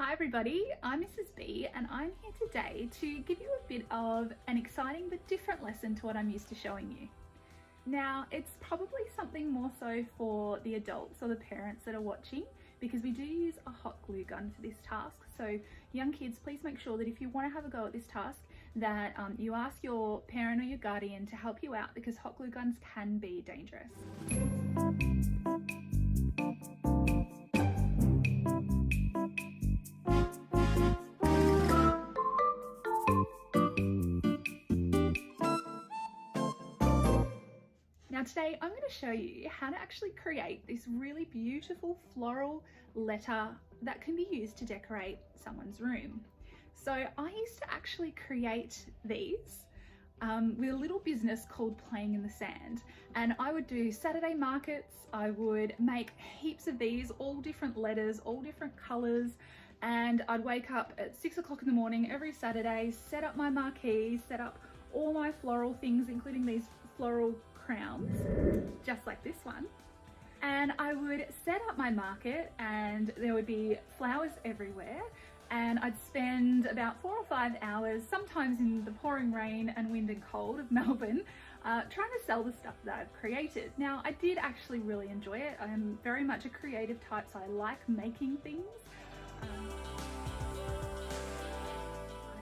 Hi everybody, I'm Mrs. B and I'm here today to give you a bit of an exciting but different lesson to what I'm used to showing you. Now, it's probably something more so for the adults or the parents that are watching, because we do use a hot glue gun for this task. So young kids, please make sure that if you want to have a go at this task, that you ask your parent or your guardian to help you out, because hot glue guns can be dangerous. Now today I'm going to show you how to actually create this really beautiful floral letter that can be used to decorate someone's room. So I used to actually create these with a little business called Playing in the Sand, and I would do Saturday markets. I would make heaps of these, all different letters, all different colours, and I'd wake up at 6 o'clock in the morning every Saturday, set up my marquee, set up all my floral things, including these floral crowns, just like this one, and I would set up my market and there would be flowers everywhere, and I'd spend about 4 or 5 hours, sometimes in the pouring rain and wind and cold of Melbourne, trying to sell the stuff that I've created. Now, I did actually really enjoy it. I am very much a creative type, so I like making things. I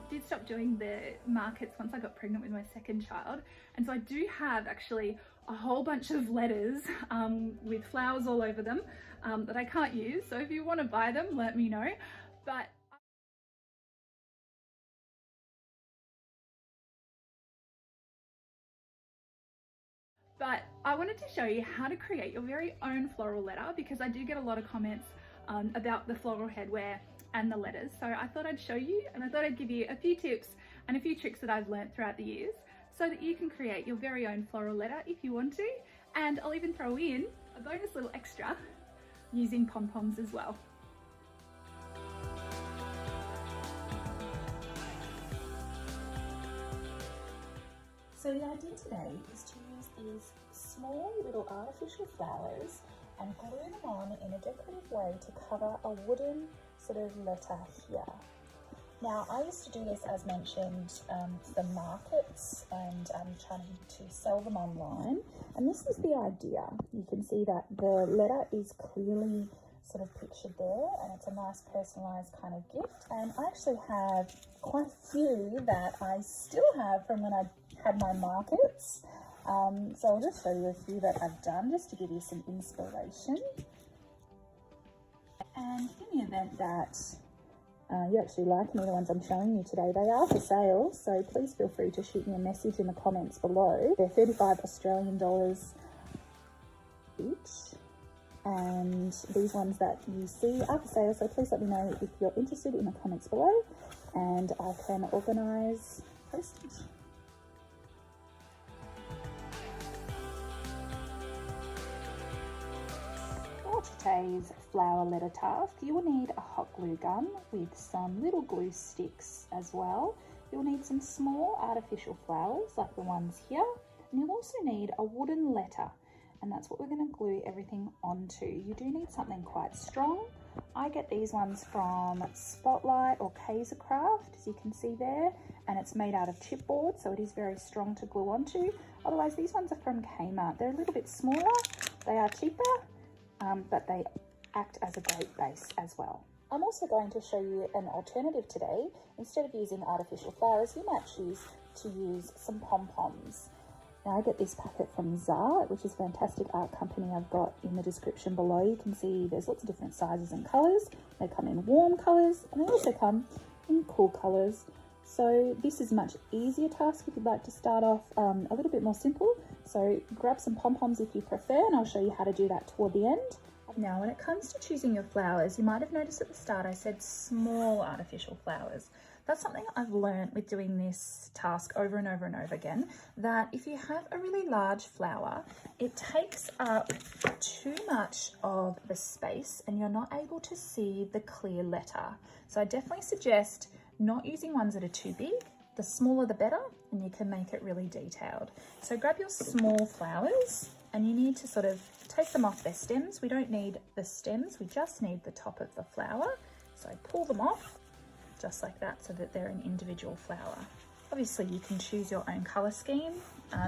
did stop doing the markets once I got pregnant with my second child, and so I do have actually a whole bunch of letters with flowers all over them that I can't use, so if you want to buy them, let me know. But I wanted to show you how to create your very own floral letter, because I do get a lot of comments about the floral headwear and the letters. So I thought I'd show you, and I thought I'd give you a few tips and a few tricks that I've learned throughout the years, so that you can create your very own floral letter if you want to. And I'll even throw in a bonus little extra using pom-poms as well. So the idea today is to use these small little artificial flowers and glue them on in a decorative way to cover a wooden sort of letter here. Now, I used to do this, as mentioned, for markets and trying to sell them online. And this is the idea. You can see that the letter is clearly sort of pictured there, and it's a nice personalised kind of gift. And I actually have quite a few that I still have from when I had my markets. So I'll just show you a few that I've done just to give you some inspiration. And in the event that you actually like any of the ones I'm showing you today, they are for sale, so please feel free to shoot me a message in the comments below. They're 35 Australian dollars each, and these ones that you see are for sale, so please let me know if you're interested in the comments below, and I can organise postage. For today's flower letter task, you will need a hot glue gun with some little glue sticks as well. You'll need some small artificial flowers like the ones here, and you'll also need a wooden letter, and that's what we're going to glue everything onto. You do need something quite strong. I get these ones from Spotlight or Kaiser Craft, as you can see there, and it's made out of chipboard, so it is very strong to glue onto. Otherwise, these ones are from Kmart. They're a little bit smaller, they are cheaper, but they act as a great base as well. I'm also going to show you an alternative today. Instead of using artificial flowers, you might choose to use some pom-poms. Now, I get this packet from Zara, which is a fantastic art company. I've got in the description below. You can see there's lots of different sizes and colours. They come in warm colours, and they also come in cool colours. So this is a much easier task if you'd like to start off a little bit more simple. So grab some pom-poms if you prefer, and I'll show you how to do that toward the end. Now, when it comes to choosing your flowers, you might have noticed at the start I said small artificial flowers. That's something I've learned with doing this task over and over and over again, that if you have a really large flower, it takes up too much of the space and you're not able to see the clear letter. So I definitely suggest not using ones that are too big. The smaller the better, and you can make it really detailed. So grab your small flowers, and you need to sort of take them off their stems. We don't need the stems, we just need the top of the flower. So I pull them off just like that so that they're an individual flower. Obviously you can choose your own colour scheme.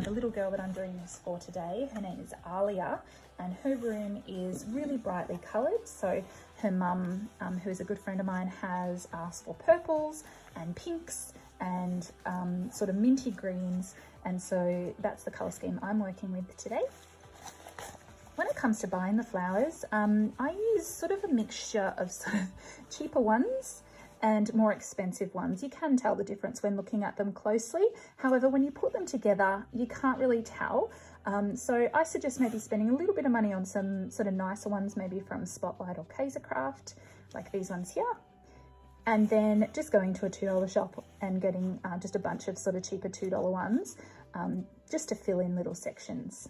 The little girl that I'm doing this for today, her name is Alia, and her room is really brightly coloured. So her mum, who is a good friend of mine, has asked for purples and pinks and sort of minty greens, and so that's the colour scheme I'm working with today. When it comes to buying the flowers, I use sort of a mixture of sort of cheaper ones and more expensive ones. You can tell the difference when looking at them closely. However, when you put them together, you can't really tell. So I suggest maybe spending a little bit of money on some sort of nicer ones, maybe from Spotlight or Kaisercraft, like these ones here. And then just going to a $2 shop and getting just a bunch of sort of cheaper $2 ones, just to fill in little sections.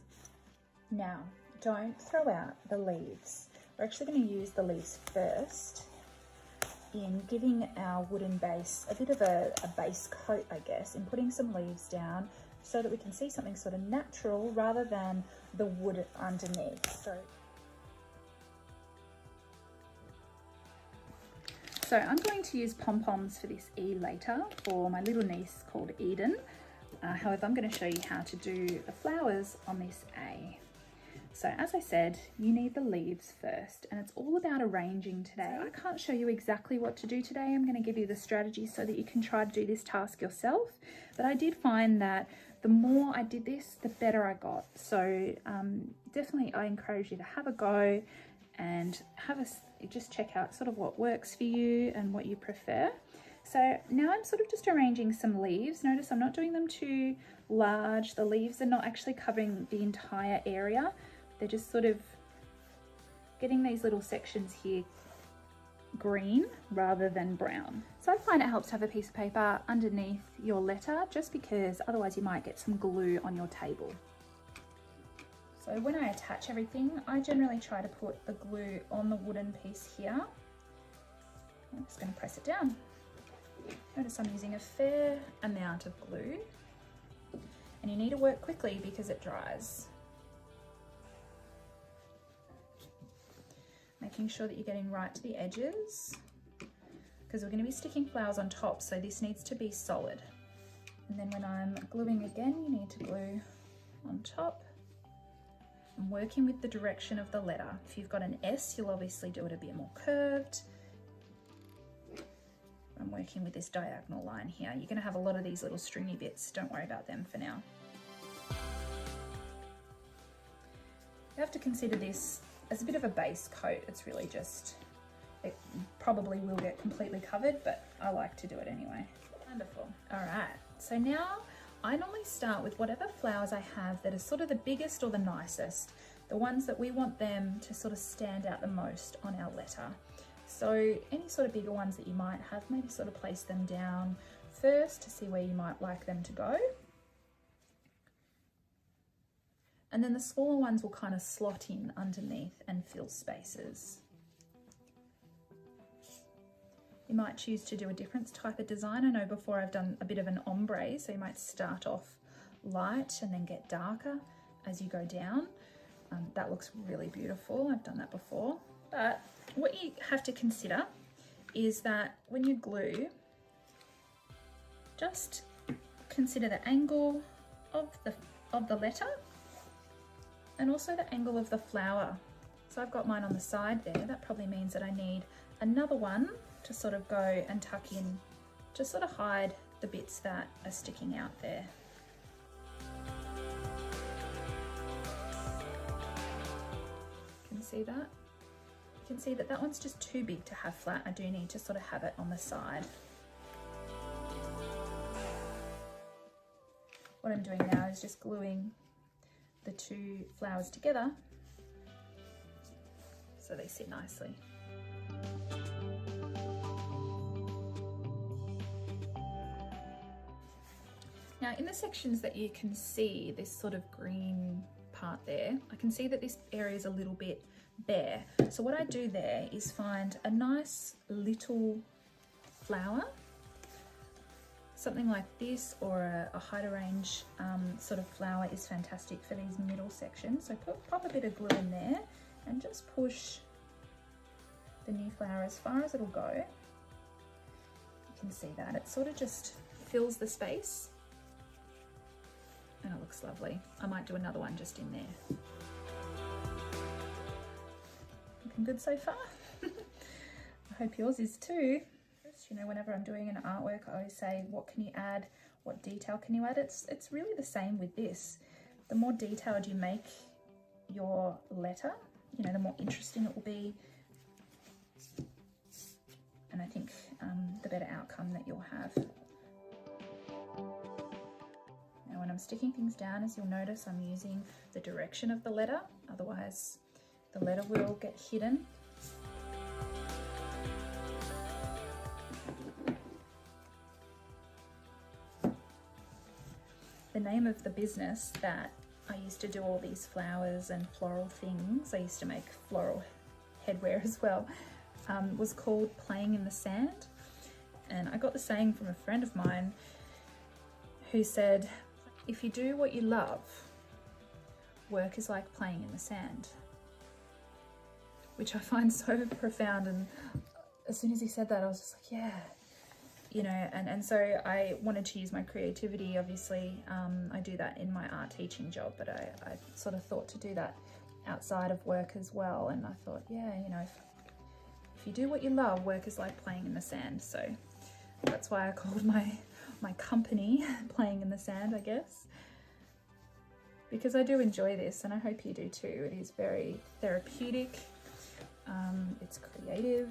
Now, don't throw out the leaves. We're actually going to use the leaves first in giving our wooden base a bit of a base coat, I guess, in putting some leaves down so that we can see something sort of natural rather than the wood underneath. So I'm going to use pom-poms for this E later for my little niece called Eden. However, I'm going to show you how to do the flowers on this A. So as I said, you need the leaves first, and it's all about arranging today. I can't show you exactly what to do today. I'm going to give you the strategy so that you can try to do this task yourself. But I did find that the more I did this, the better I got. So definitely I encourage you to have a go and just check out sort of what works for you and what you prefer. So now I'm sort of just arranging some leaves. Notice I'm not doing them too large. The leaves are not actually covering the entire area. They're just sort of getting these little sections here green rather than brown. So I find it helps to have a piece of paper underneath your letter, just because otherwise you might get some glue on your table. So when I attach everything, I generally try to put the glue on the wooden piece here. I'm just going to press it down. Notice I'm using a fair amount of glue, and you need to work quickly because it dries. Making sure that you're getting right to the edges, because we're going to be sticking flowers on top, so this needs to be solid. And then when I'm gluing again, you need to glue on top. I'm working with the direction of the letter. If you've got an S, you'll obviously do it a bit more curved. I'm working with this diagonal line here. You're going to have a lot of these little stringy bits. Don't worry about them for now. You have to consider this as a bit of a base coat. It's really just, it probably will get completely covered, but I like to do it anyway. Wonderful. All right, so now I normally start with whatever flowers I have that are sort of the biggest or the nicest, the ones that we want them to sort of stand out the most on our letter. So any sort of bigger ones that you might have, maybe sort of place them down first to see where you might like them to go. And then the smaller ones will kind of slot in underneath and fill spaces. You might choose to do a different type of design. I know before I've done a bit of an ombre, so you might start off light and then get darker as you go down. That looks really beautiful. I've done that before. But what you have to consider is that when you glue, just consider the angle of the letter and also the angle of the flower. So I've got mine on the side there. That probably means that I need another one to sort of go and tuck in, to sort of hide the bits that are sticking out there. Can you see that? You can see that that one's just too big to have flat. I do need to sort of have it on the side. What I'm doing now is just gluing the two flowers together so they sit nicely. Now in the sections that you can see this sort of green part there, I can see that this area is a little bit bare. So what I do there is find a nice little flower, something like this, or a height range sort of flower is fantastic for these middle sections. So pop a bit of glue in there and just push the new flower as far as it'll go. You can see that it sort of just fills the space and it looks lovely. I might do another one just in there. Looking good so far. I hope yours is too. You know, whenever I'm doing an artwork, I always say, what can you add? What detail can you add? It's really the same with this. The more detailed you make your letter, you know, the more interesting it will be. And I think the better outcome that you'll have. Now when I'm sticking things down, as you'll notice, I'm using the direction of the letter, otherwise the letter will get hidden. The name of the business that I used to do all these flowers and floral things, I used to make floral headwear as well, was called Playing in the Sand. And I got the saying from a friend of mine who said, if you do what you love, work is like playing in the sand. Which I find so profound, and as soon as he said that I was just like, yeah. You know, and so I wanted to use my creativity. Obviously, I do that in my art teaching job, but I sort of thought to do that outside of work as well. And I thought, yeah, you know, if you do what you love, work is like playing in the sand. So that's why I called my company Playing in the Sand, I guess, because I do enjoy this, and I hope you do too. It is very therapeutic. It's creative.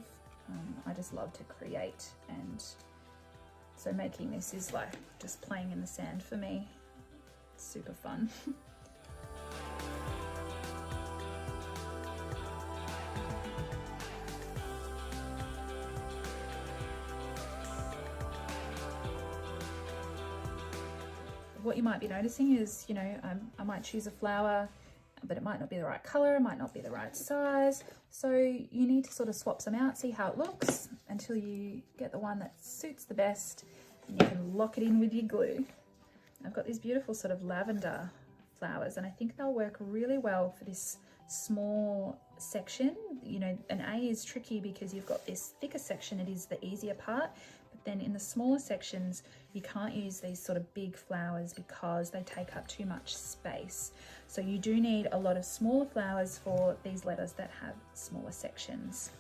I just love to create, and so making this is like just playing in the sand for me. It's super fun. What you might be noticing is, you know, I might choose a flower, but it might not be the right color, it might not be the right size. So you need to sort of swap some out, see how it looks until you get the one that suits the best, and you can lock it in with your glue. I've got these beautiful sort of lavender flowers, and I think they'll work really well for this small section. You know, an A is tricky because you've got this thicker section, it is the easier part. Then in the smaller sections, you can't use these sort of big flowers because they take up too much space. So you do need a lot of smaller flowers for these letters that have smaller sections.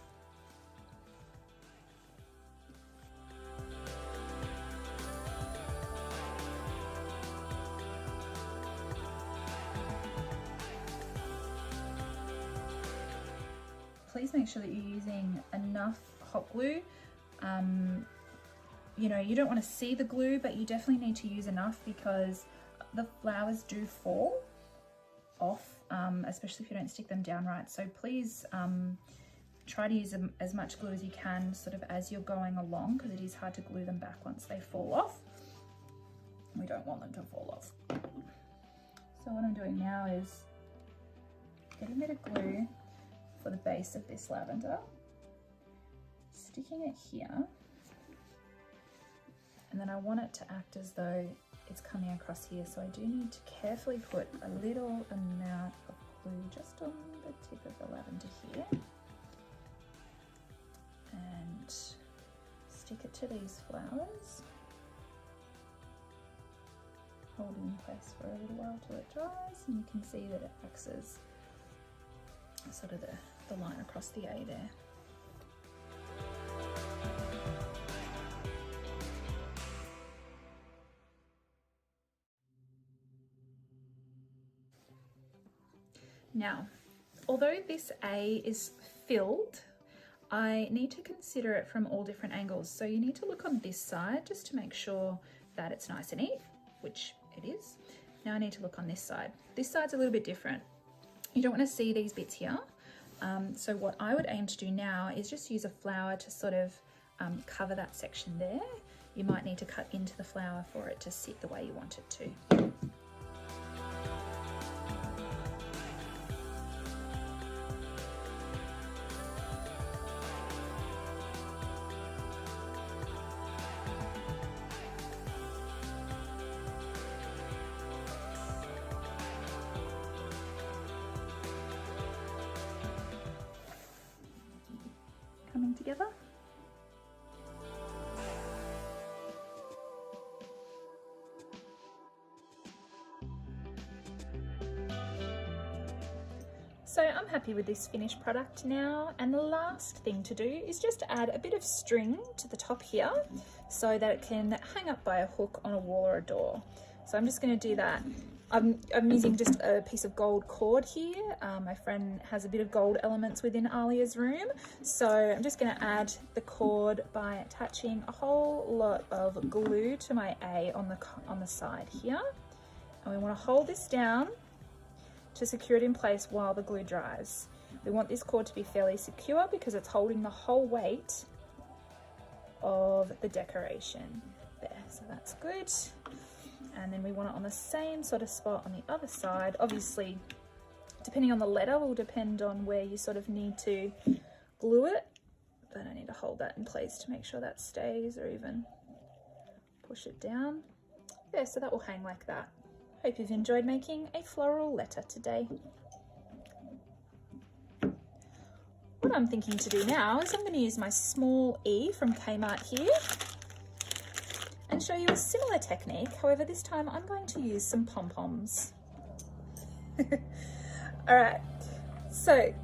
Please make sure that you're using enough hot glue. You know, you don't want to see the glue, but you definitely need to use enough because the flowers do fall off, especially if you don't stick them down right. So please try to use as much glue as you can sort of as you're going along, because it is hard to glue them back once they fall off. We don't want them to fall off. So what I'm doing now is getting a bit of glue for the base of this lavender, sticking it here. And then I want it to act as though it's coming across here. So I do need to carefully put a little amount of glue just on the tip of the lavender here. And stick it to these flowers. Hold it in place for a little while till it dries. And you can see that it acts as sort of the line across the A there. Now, although this A is filled, I need to consider it from all different angles. So you need to look on this side just to make sure that it's nice and neat, which it is. Now I need to look on this side. This side's a little bit different. You don't want to see these bits here. So what I would aim to do now is just use a flower to sort of cover that section there. You might need to cut into the flower for it to sit the way you want it to. together. So I'm happy with this finished product now, and the last thing to do is just add a bit of string to the top here so that it can hang up by a hook on a wall or a door. So I'm just going to do that. I'm using just a piece of gold cord here. My friend has a bit of gold elements within Alia's room, so I'm just going to add the cord by attaching a whole lot of glue to my A on the side here, and we want to hold this down to secure it in place while the glue dries. We want this cord to be fairly secure because it's holding the whole weight of the decoration there. So that's good. And then we want it on the same sort of spot on the other side. Obviously, depending on the letter will depend on where you sort of need to glue it, but I need to hold that in place to make sure that stays, or even push it down. Yeah, so that will hang like that. Hope you've enjoyed making a floral letter today. What I'm thinking to do now is I'm going to use my small E from Kmart here and show you a similar technique. However, this time I'm going to use some pom-poms. All right, so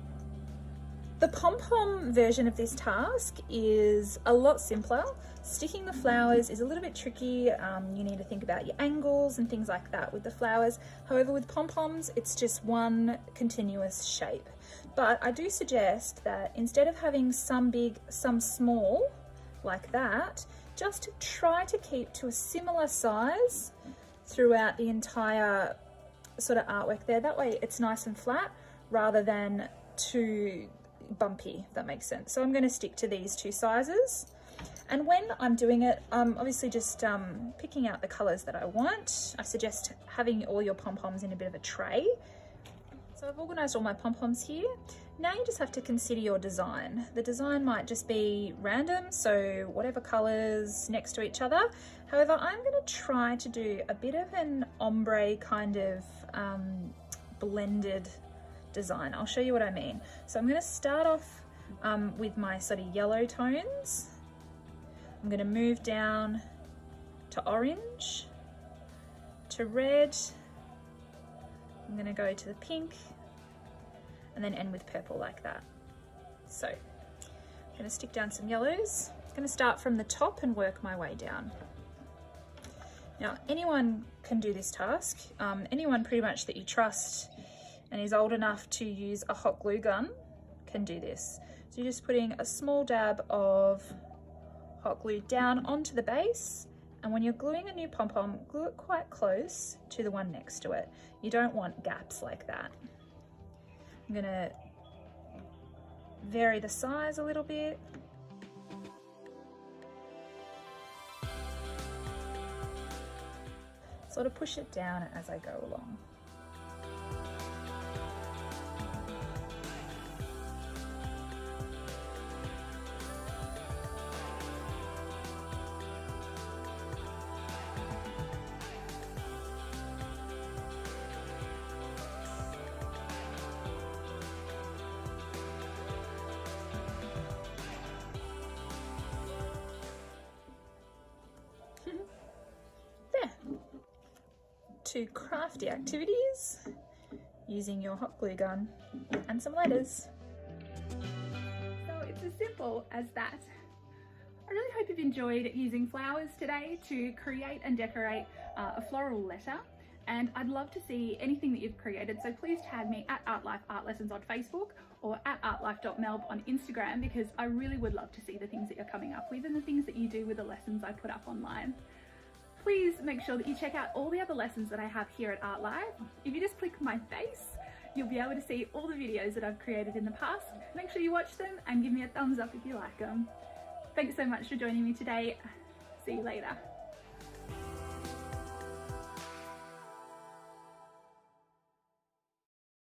the pom-pom version of this task is a lot simpler. Sticking the flowers is a little bit tricky. You need to think about your angles and things like that with the flowers. However, with pom-poms, it's just one continuous shape. But I do suggest that instead of having some big, some small, like that, just try to keep to a similar size throughout the entire sort of artwork there. That way it's nice and flat rather than too bumpy, if that makes sense. So I'm going to stick to these two sizes. And when I'm doing it, I'm obviously just picking out the colours that I want. I suggest having all your pom-poms in a bit of a tray. So I've organised all my pom-poms here. Now you just have to consider your design. The design might just be random, so whatever colours next to each other. However, I'm going to try to do a bit of an ombre kind of blended design. I'll show you what I mean. So I'm going to start off with my sort of yellow tones. I'm going to move down to orange, to red, I'm going to go to the pink, and then end with purple like that. So I'm going to stick down some yellows. I'm going to start from the top and work my way down. Now anyone can do this task, anyone pretty much that you trust and is old enough to use a hot glue gun can do this. So you're just putting a small dab of hot glue down onto the base, and when you're gluing a new pom-pom, glue it quite close to the one next to it. You don't want gaps like that. I'm gonna vary the size a little bit. Sort of push it down as I go along. Two crafty activities using your hot glue gun and some letters. So it's as simple as that. I really hope you've enjoyed using flowers today to create and decorate a floral letter, and I'd love to see anything that you've created, so please tag me at Artlife Art Lessons on Facebook or at artlife.melb on Instagram, because I really would love to see the things that you're coming up with and the things that you do with the lessons I put up online. Please make sure that you check out all the other lessons that I have here at Artlife. If you just click my face, you'll be able to see all the videos that I've created in the past. Make sure you watch them and give me a thumbs up if you like them. Thanks so much for joining me today. See you later.